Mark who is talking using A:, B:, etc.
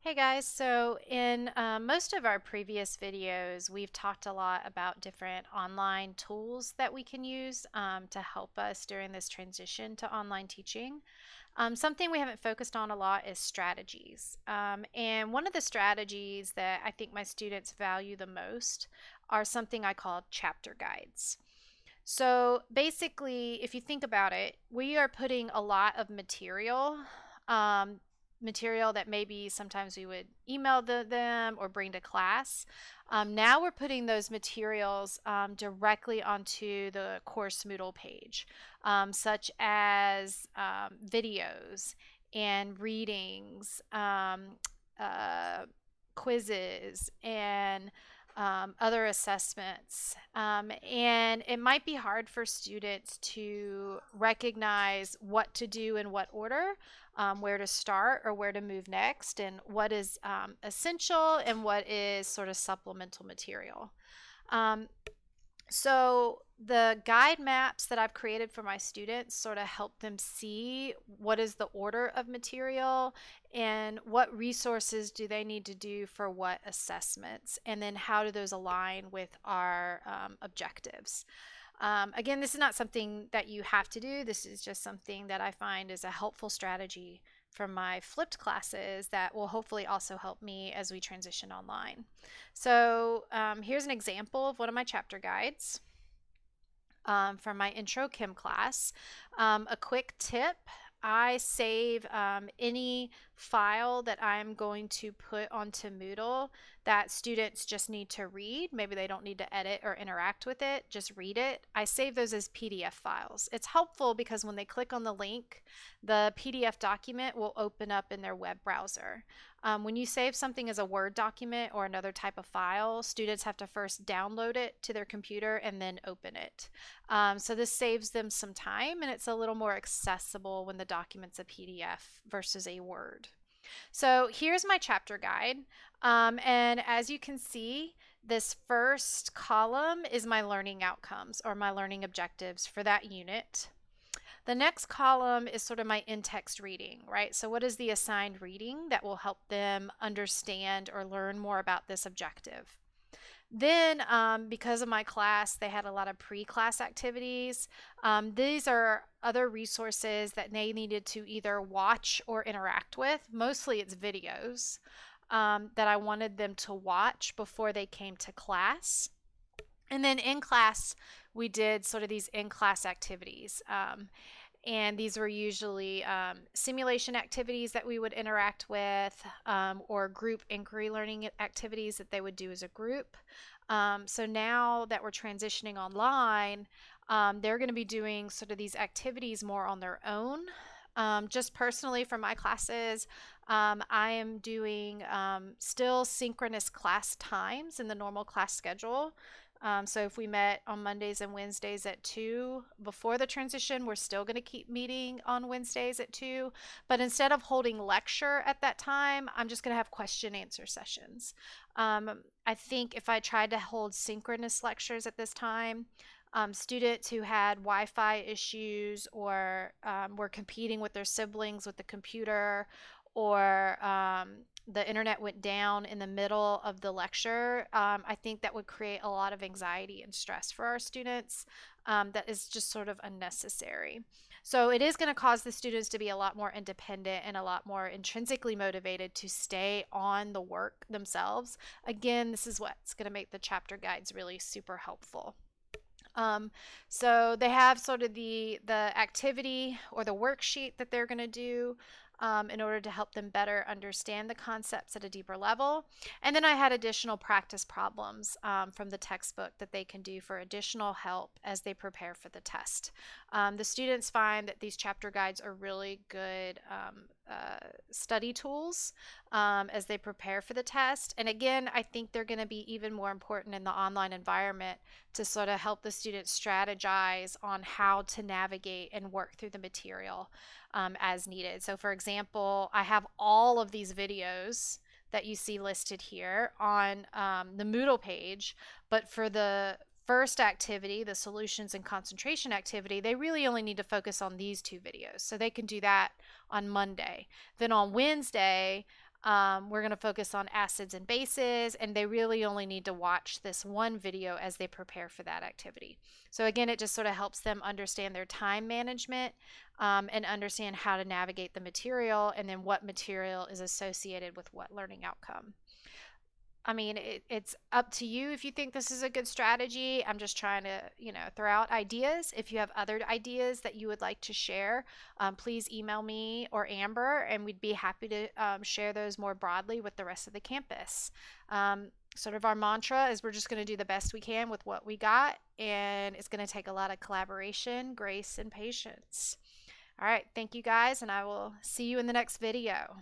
A: Hey guys, so in most of our previous videos, we've talked a lot about different online tools that we can use to help us during this transition to online teaching. Something we haven't focused on a lot is strategies. And one of the strategies that I think my students value the most are something I call chapter guides. So basically, if you think about it, we are putting a lot of um, material that maybe sometimes we would email them or bring to class. Now we're putting those materials directly onto the course Moodle page, such as videos and readings, uh, quizzes, and other assessments. And it might be hard for students to recognize what to do in what order, where to start or where to move next, and what is essential and what is sort of supplemental material. Um, so the guide maps that I've created for my students sort of help them see what is the order of material and what resources do they need to do for what assessments, and then how do those align with our objectives. Again, this is not something that you have to do. This is just something that I find is a helpful strategy for my flipped classes that will hopefully also help me as we transition online. So here's an example of one of my chapter guides from my intro chem class. A quick tip: I save any file that I'm going to put onto Moodle that students just need to read. Maybe they don't need to edit or interact with it, just read it. I save those as PDF files. It's helpful because when they click on the link, the PDF document will open up in their web browser. When you save something as a Word document or another type of file, students have to first download it to their computer and then open it. So this saves them some time, and it's a little more accessible when the document's a PDF versus a Word. So here's my chapter guide. And as you can see, this first column is my learning outcomes or my learning objectives for that unit. The next column is sort of my in-text reading, right? So what is the assigned reading that will help them understand or learn more about this objective? Then, because of my class, they had a lot of pre-class activities. These are other resources that they needed to either watch or interact with. Mostly it's videos that I wanted them to watch before they came to class. And then in class, we did sort of these in-class activities. And these were usually simulation activities that we would interact with, or group inquiry learning activities that they would do as a group. So now that we're transitioning online, they're going to be doing sort of these activities more on their own. Just personally for my classes, I am doing still synchronous class times in the normal class schedule. So if we met on Mondays and Wednesdays at 2 before the transition, we're still going to keep meeting on Wednesdays at 2. But instead of holding lecture at that time, I'm just going to have question answer sessions. I think if I tried to hold synchronous lectures at this time, students who had Wi-Fi issues or were competing with their siblings with the computer, or the internet went down in the middle of the lecture, I think that would create a lot of anxiety and stress for our students. That is just sort of unnecessary. So it is going to cause the students to be a lot more independent and a lot more intrinsically motivated to stay on the work themselves. Again, this is what's going to make the chapter guides really super helpful. So they have sort of the activity or the worksheet that they're going to do in order to help them better understand the concepts at a deeper level. And then I had additional practice problems from the textbook that they can do for additional help as they prepare for the test. The students find that these chapter guides are really good study tools as they prepare for the test. And again, I think they're going to be even more important in the online environment to sort of help the students strategize on how to navigate and work through the material as needed. So for example, I have all of these videos that you see listed here on the Moodle page, but for the first activity, the solutions and concentration activity, they really only need to focus on these two videos. So they can do that on Monday. Then on Wednesday, We're going to focus on acids and bases, and they really only need to watch this one video as they prepare for that activity. So again, it just sort of helps them understand their time management and understand how to navigate the material and then what material is associated with what learning outcome. I mean, it's up to you if you think this is a good strategy. I'm just trying to, throw out ideas. If you have other ideas that you would like to share, please email me or Amber, and we'd be happy to share those more broadly with the rest of the campus. Sort of our mantra is we're just going to do the best we can with what we got, and it's going to take a lot of collaboration, grace, and patience. All right, thank you guys, and I will see you in the next video.